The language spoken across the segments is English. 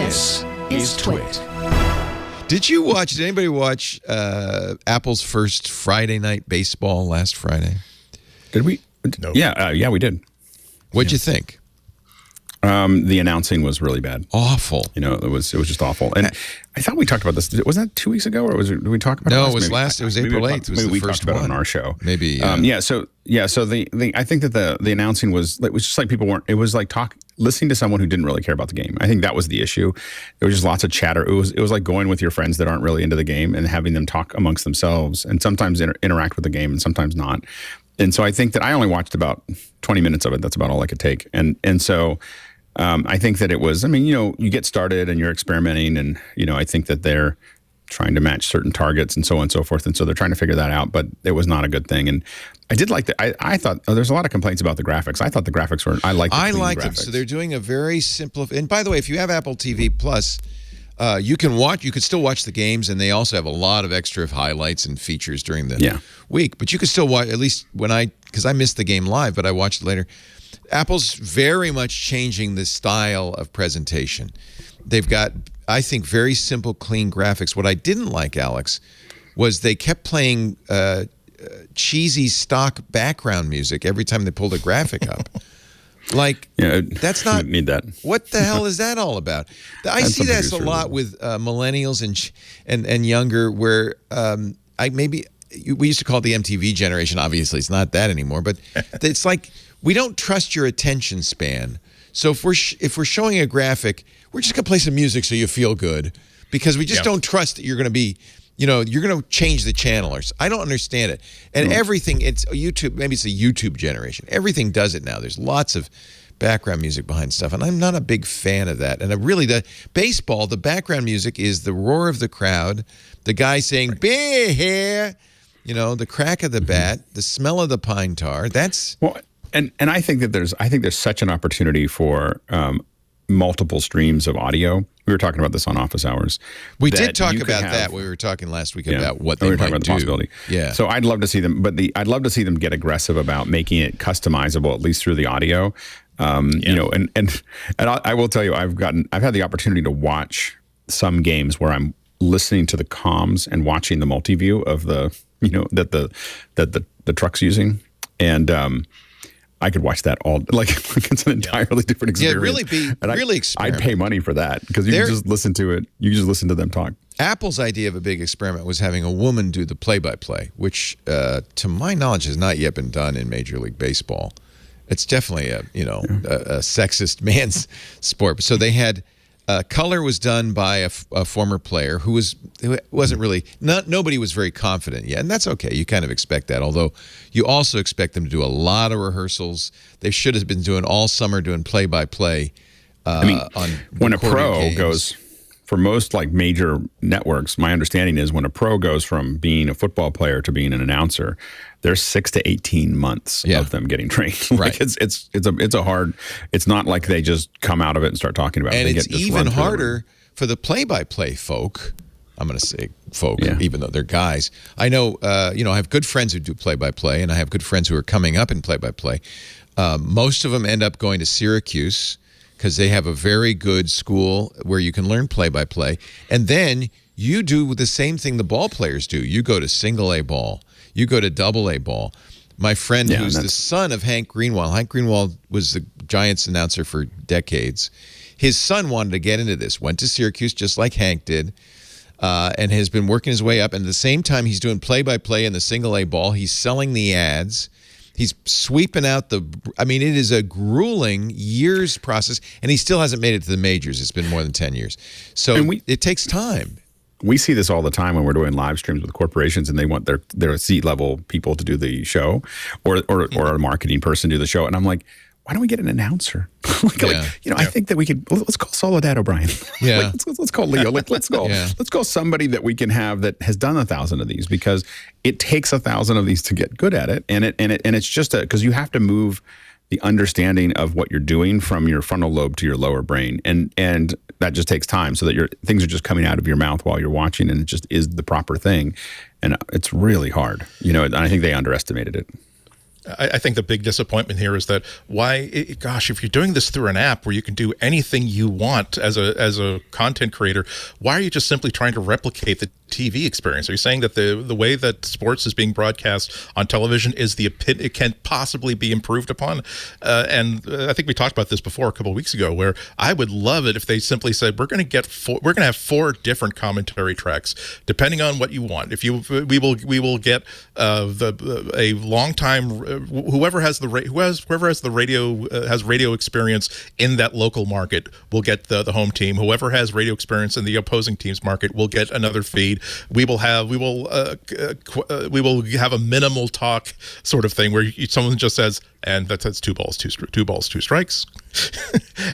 This is TWiT. Did anybody watch Apple's first Friday night baseball last Friday? Did we? No. Yeah, we did. What'd you think? The announcing was really bad. Awful. It was just awful. And I thought we talked about this. Wasn't that 2 weeks ago, or did we talk about it? No, it was last. It was April 8th. Maybe we talked about it on our show. Maybe. So I think that the announcing was just like people weren't. It was like listening to someone who didn't really care about the game. I think that was the issue. There was just lots of chatter. It was like going with your friends that aren't really into the game and having them talk amongst themselves and sometimes interact with the game and sometimes not. And so I think that I only watched about 20 minutes of it. That's about all I could take. And so. I think that it was, you get started and you're experimenting and, I think that they're trying to match certain targets and so on and so forth. And so they're trying to figure that out, but it was not a good thing. And I did like I thought there's a lot of complaints about the graphics. I thought the graphics were, I liked them. So they're doing a very simple, and by the way, if you have Apple TV Plus, you could still watch the games, and they also have a lot of extra highlights and features during the week, but you could still watch, at least because I missed the game live, but I watched it later. Apple's very much changing the style of presentation. They've got, I think, very simple, clean graphics. What I didn't like, Alex, was they kept playing cheesy stock background music every time they pulled a graphic up. That's not need that. What the hell is that all about? I see that a lot with millennials and younger, where we used to call it the MTV generation. Obviously, it's not that anymore. But it's like we don't trust your attention span. So if we're showing a graphic, we're just gonna play some music so you feel good, because we just don't trust that you're gonna be. You're going to change the channel. I don't understand it. And everything, it's a YouTube, maybe it's a YouTube generation. Everything does it now. There's lots of background music behind stuff, and I'm not a big fan of that. And baseball, the background music is the roar of the crowd, the guy saying, "Be here," the crack of the bat, the smell of the pine tar. That's... Well, and I think that there's such an opportunity for multiple streams of audio. We were talking about this on Office Hours. We did talk about that. We were talking last week about what they might do. We were talking about the possibility. Yeah. So I'd love to see them, I'd love to see them get aggressive about making it customizable, at least through the audio. And I will tell you, I've had the opportunity to watch some games where I'm listening to the comms and watching the multi-view of the truck's using, and I could watch that all it's an entirely different experience. Yeah, really experiment. I'd pay money for that, because you can just listen to it. You just listen to them talk. Apple's idea of a big experiment was having a woman do the play-by-play, which, to my knowledge, has not yet been done in Major League Baseball. It's definitely a sexist man's sport. So they had color was done by a former player who wasn't really nobody was very confident yet, and that's okay. You kind of expect that, although you also expect them to do a lot of rehearsals. They should have been doing all summer doing play-by-play. On when a pro games. goes. For most major networks, my understanding is when a pro goes from being a football player to being an announcer, there's 6 to 18 months of them getting trained. Right. It's a hard. It's not like they just come out of it and start talking about it. And it's even harder for the play-by-play folk. I'm going to say folk, even though they're guys. I know, I have good friends who do play-by-play, and I have good friends who are coming up in play-by-play. Most of them end up going to Syracuse, because they have a very good school where you can learn play-by-play. And then you do the same thing the ball players do. You go to single-A ball. You go to double-A ball. My friend, who's the son of Hank Greenwald. Hank Greenwald was the Giants announcer for decades. His son wanted to get into this, went to Syracuse just like Hank did, and has been working his way up. And at the same time, he's doing play-by-play in the single-A ball. He's selling the ads. He's sweeping out it is a grueling years process, and he still hasn't made it to the majors. It's been more than 10 years. So it takes time. We see this all the time when we're doing live streams with corporations, and they want their seat-level people to do the show, or a marketing person do the show. And I'm like, why don't we get an announcer? I think that we could. Let's call Soledad O'Brien. Yeah. Let's call Leo. Let's call somebody that we can have that has done 1,000 of these, because it takes 1,000 of these to get good at it, and it's just because you have to move the understanding of what you're doing from your frontal lobe to your lower brain, and that just takes time, so that things are just coming out of your mouth while you're watching, and it just is the proper thing, and it's really hard. And I think they underestimated it. I think the big disappointment here is that gosh, if you're doing this through an app where you can do anything you want as a content creator, why are you just simply trying to replicate the TV experience? Are you saying that the way that sports is being broadcast on television is it can't possibly be improved upon? And I think we talked about this before a couple of weeks ago, where I would love it if they simply said we're going to have 4 different commentary tracks depending on what you want. We will get a long time. Whoever has the radio has radio experience in that local market will get the home team. Whoever has radio experience in the opposing team's market will get another feed. We will have a minimal talk sort of thing where someone just says, and that's 2 balls, 2 strikes,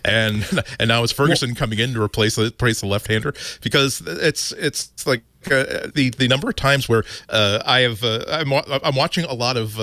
and now it's Ferguson coming in to replace the left-hander, because it's like. The number of times where I'm watching a lot of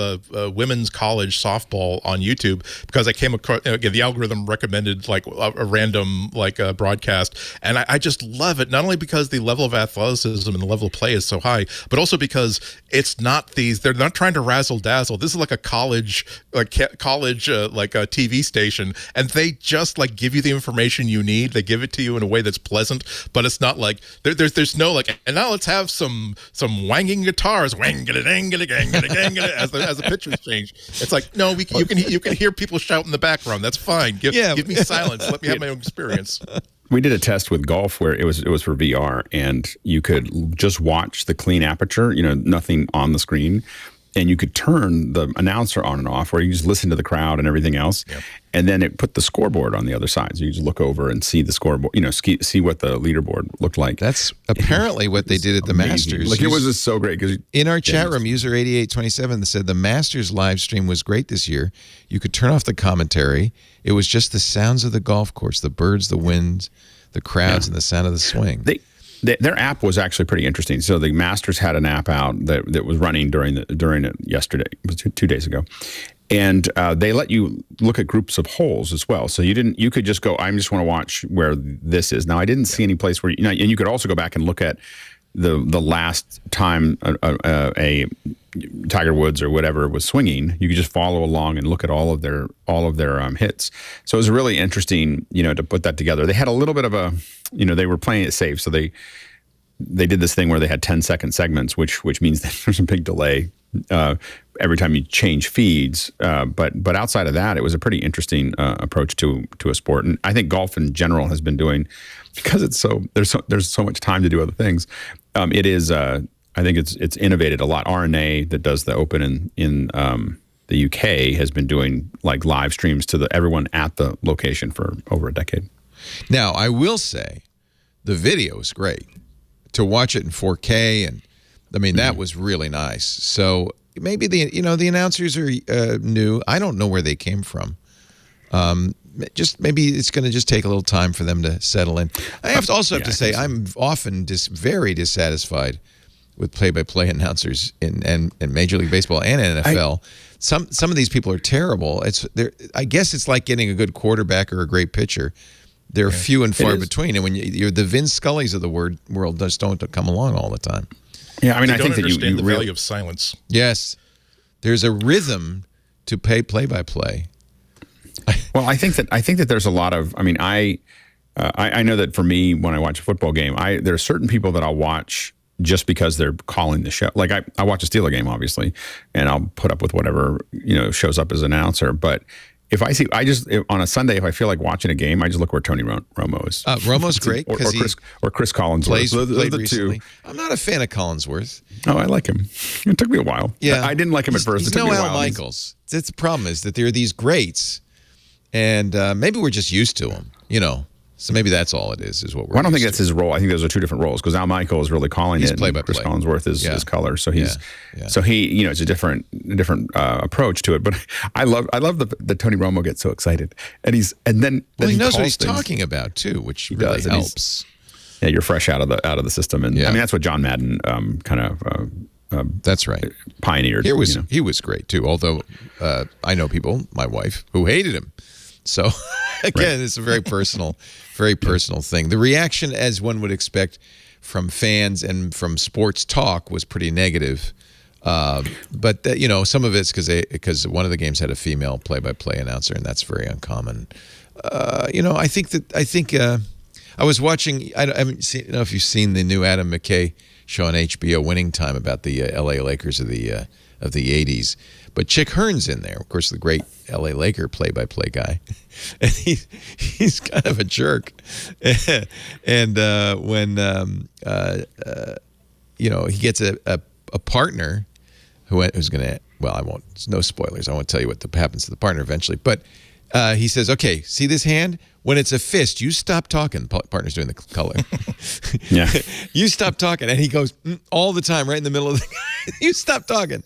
women's college softball on YouTube because I came across the algorithm recommended like a random broadcast, and I just love it, not only because the level of athleticism and the level of play is so high, but also because they're not trying to razzle dazzle. This is like a college a TV station, and they just like give you the information you need. They give it to you in a way that's pleasant, but it's not like there's no like, and now let's have some wanging guitars, as the pictures change. It's like, no, you can hear people shout in the background. That's fine. Give me silence. Let me have my own experience. We did a test with golf where it was for VR, and you could just watch the clean aperture, nothing on the screen. And you could turn the announcer on and off, where you just listen to the crowd and everything else. Yep. And then it put the scoreboard on the other side. So you just look over and see the scoreboard, see what the leaderboard looked like. That's apparently what they did at the Masters. Like, it was just so great. In our chat room, user 8827 said the Masters live stream was great this year. You could turn off the commentary. It was just the sounds of the golf course, the birds, the winds, the crowds, and the sound of the swing. Their app was actually pretty interesting. So the Masters had an app out that was running during it yesterday, it was 2 days ago, and they let you look at groups of holes as well. So you could just go, I just want to watch where this is. Now I didn't see any place where and you could also go back and look at the last time a Tiger Woods or whatever was swinging. You could just follow along and look at all of their hits. So it was really interesting, to put that together. They had a little bit of a, they were playing it safe. So they did this thing where they had 10-second segments, which means that there's a big delay every time you change feeds. But outside of that, it was a pretty interesting approach to a sport. And I think golf in general has been doing, because there's so much time to do other things. It is. I think it's innovated a lot. RNA, that does the Open in the UK, has been doing like live streams to everyone at the location for over a decade. Now, I will say the video is great. To watch it in 4K, and I mean, that was really nice. So maybe the announcers are new. I don't know where they came from. Just maybe it's going to just take a little time for them to settle in. I have to say I'm often very dissatisfied with play-by-play announcers in Major League Baseball and NFL. Some of these people are terrible. I guess it's like getting a good quarterback or a great pitcher. They're few and far between, and when you're the Vin Scullys of the world, just don't come along all the time. Yeah, I mean, I think that understand the value of silence. Yes, there's a rhythm to play-by-play. Well, I think that there's a lot of. I mean, I know that for me, when I watch a football game, there are certain people that I'll watch just because they're calling the show. Like I watch a Steeler game, obviously, and I'll put up with whatever shows up as an announcer. But if I see, on a Sunday, if I feel like watching a game, I just look where Tony Romo is. Romo's great because or Chris Collinsworth. Played recently. I'm not a fan of Collinsworth. Oh, I like him. It took me a while. Yeah, I didn't like him at first. He's no Al Michaels. That's the problem, is that there are these greats, and maybe we're just used to them. So maybe that's all it is what we're. Well, I don't think that's his role. I think those are 2 different roles, because Al Michael is really calling it. Play by Chris play. Collinsworth is color. So he's so he it's a different approach to it. But I love that Tony Romo gets so excited, and then he knows what he's talking about too, which really helps. Yeah, you're fresh out of the system, and I mean that's what John Madden that's right, pioneered. He was great too. Although I know people, my wife, who hated him. So again, it's a very personal thing. The reaction, as one would expect from fans and from sports talk, was pretty negative. But some of it's because one of the games had a female play-by-play announcer, and that's very uncommon. I think I was watching. I haven't seen. I don't know if you've seen the new Adam McKay show on HBO, Winning Time, about the L.A. Lakers of the '80s. But Chick Hearn's in there, of course, the great L.A. Laker play-by-play guy, and he's kind of a jerk. And when he gets a partner who's going to, well, I won't. No spoilers. I won't tell you what happens to the partner eventually. But he says, "Okay, see this hand? When it's a fist, you stop talking." The partner's doing the color. Yeah. You stop talking. And he goes, all the time, right in the middle of the you stop talking.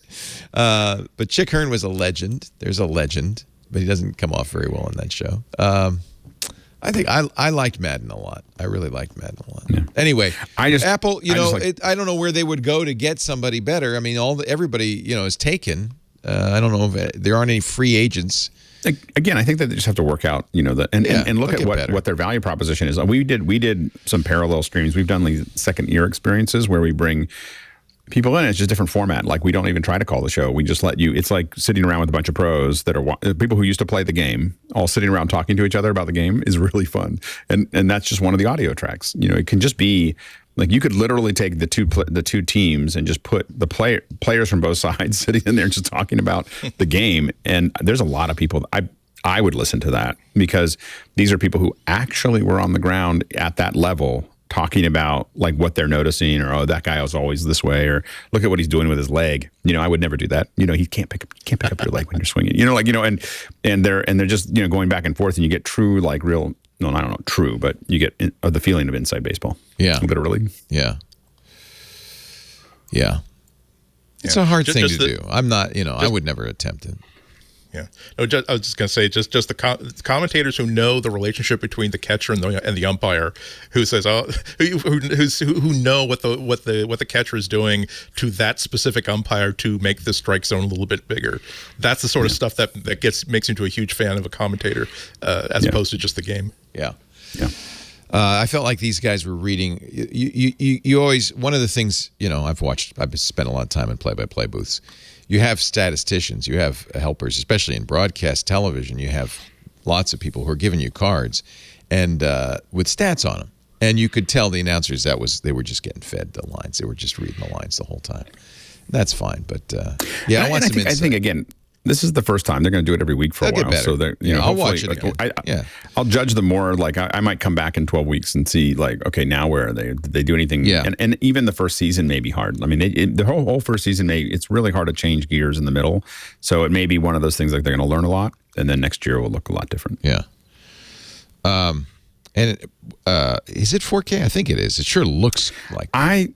But Chick Hearn was a legend. There's a legend, but he doesn't come off very well in that show. I think I liked Madden a lot. I really liked Madden a lot. Yeah. Anyway, Apple, I don't know where they would go to get somebody better. I mean, everybody, is taken. I don't know if there aren't any free agents. Again, I think that they just have to work out, and look at what their value proposition is. We did some parallel streams. We've done like second year experiences where we bring people in. It's just a different format. Like we don't even try to call the show. We just let you. It's like sitting around with a bunch of pros that are people who used to play the game, all sitting around talking to each other about the game is really fun. And that's just one of the audio tracks. It can just be. Like you could literally take the two teams and just put the players from both sides sitting in there just talking about the game. And there's a lot of people I would listen to that because these are people who actually were on the ground at that level talking about like what they're noticing or that guy was always this way or look at what he's doing with his leg. I would never do that. He can't pick up your leg when you're swinging. And they're just going back and forth and you get true like real. No, I don't know, true, but you get the feeling of inside baseball. Yeah. Literally. Yeah. It's a hard thing to do. I'm not, I would never attempt it. Yeah. No, I was just going to say, just the commentators who know the relationship between the catcher and the umpire, who says, who know what the catcher is doing to that specific umpire to make the strike zone a little bit bigger. That's the sort of stuff that makes you into a huge fan of a commentator, as opposed to just the game. Yeah. Yeah. I felt like these guys were reading. You always, one of the things, I've spent a lot of time in play-by-play booths. You have statisticians, you have helpers, especially in broadcast television. You have lots of people who are giving you cards and with stats on them. And you could tell the announcers they were just getting fed the lines. They were just reading the lines the whole time. That's fine, but I want some insight. I think again, this is the first time they're going to do it every week for a while. So I'll watch it again. I'll judge them more. Like I might come back in 12 weeks and see like, okay, now where are they? Did they do anything? Yeah. And even the first season may be hard. I mean, the whole first season it's really hard to change gears in the middle. So it may be one of those things like they're going to learn a lot, and then next year will look a lot different. Yeah. And is it 4K? I think it is. It sure looks like. I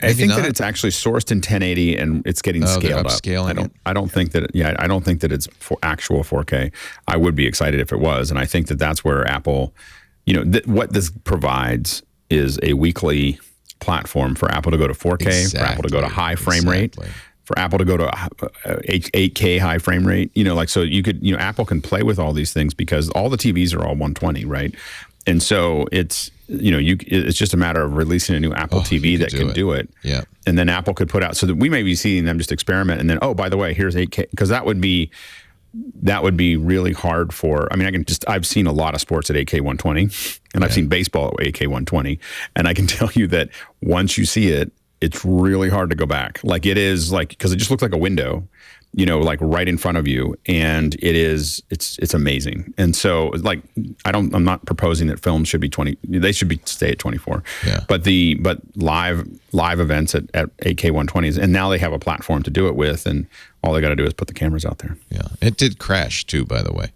think that it's actually sourced in 1080 and it's getting scaled up. I don't think that. I don't think that it's for actual 4K. I would be excited if it was, and I think that that's where Apple, what this provides is a weekly platform for Apple to go to 4K, for Apple to go to high frame rate. For Apple to go to 8K high frame rate, so you could, Apple can play with all these things because all the TVs are all 120, right? And so it's, it's just a matter of releasing a new Apple TV that can do it. Yeah. And then Apple could put out, so that we may be seeing them just experiment. And then, oh, by the way, here's 8K, because that would be really hard for, I've seen a lot of sports at 8K 120 and I've seen baseball at 8K 120. And I can tell you that once you see it, it's really hard to go back. Like it is like, because it just looks like a window, like right in front of you. And it's amazing. And so like, I'm not proposing that films should be 20, they should stay at 24. Yeah. But live events at 8K 120s, and now they have a platform to do it with, and all they got to do is put the cameras out there. Yeah. It did crash too, by the way,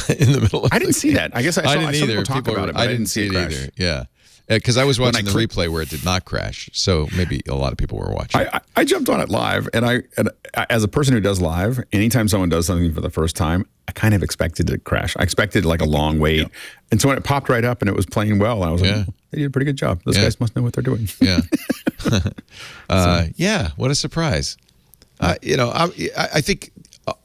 in the middle of I didn't see that. I guess I didn't either. People talk about it, but I didn't see it either. Yeah. Because I was watching the replay where it did not crash, so maybe a lot of people were watching. I jumped on it live, and I as a person who does live, anytime someone does something for the first time, I kind of expected it to crash. I expected like a long wait, and so when it popped right up and it was playing well, I was like, they did a pretty good job. Those guys must know what they're doing. Yeah, yeah. What a surprise! I think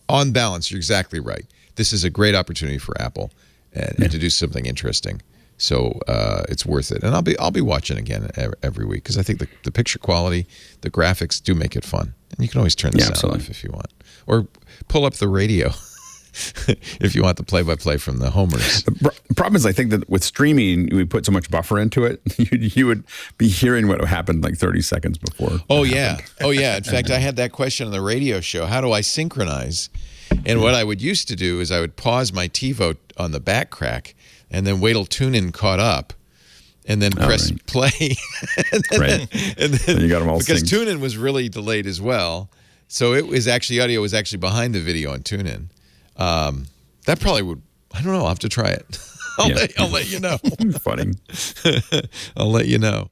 on balance, you're exactly right. This is a great opportunity for Apple and to do something interesting. So it's worth it, and I'll be watching again every week because I think the picture quality, the graphics do make it fun, and you can always turn the sound off if you want, or pull up the radio if you want the play-by-play from the homers. The problem is, I think that with streaming, we put so much buffer into it, you would be hearing what happened like 30 seconds before. Oh yeah, oh yeah. In fact, I had that question on the radio show: how do I synchronize? And what I would used to do is I would pause my TiVo on the back crack and then wait till TuneIn caught up, and then press play. And then you got them all because synced. TuneIn was really delayed as well, so it was actually audio was actually behind the video on TuneIn. That probably would. I don't know. I'll have to try it. I'll let you know. Funny. I'll let you know.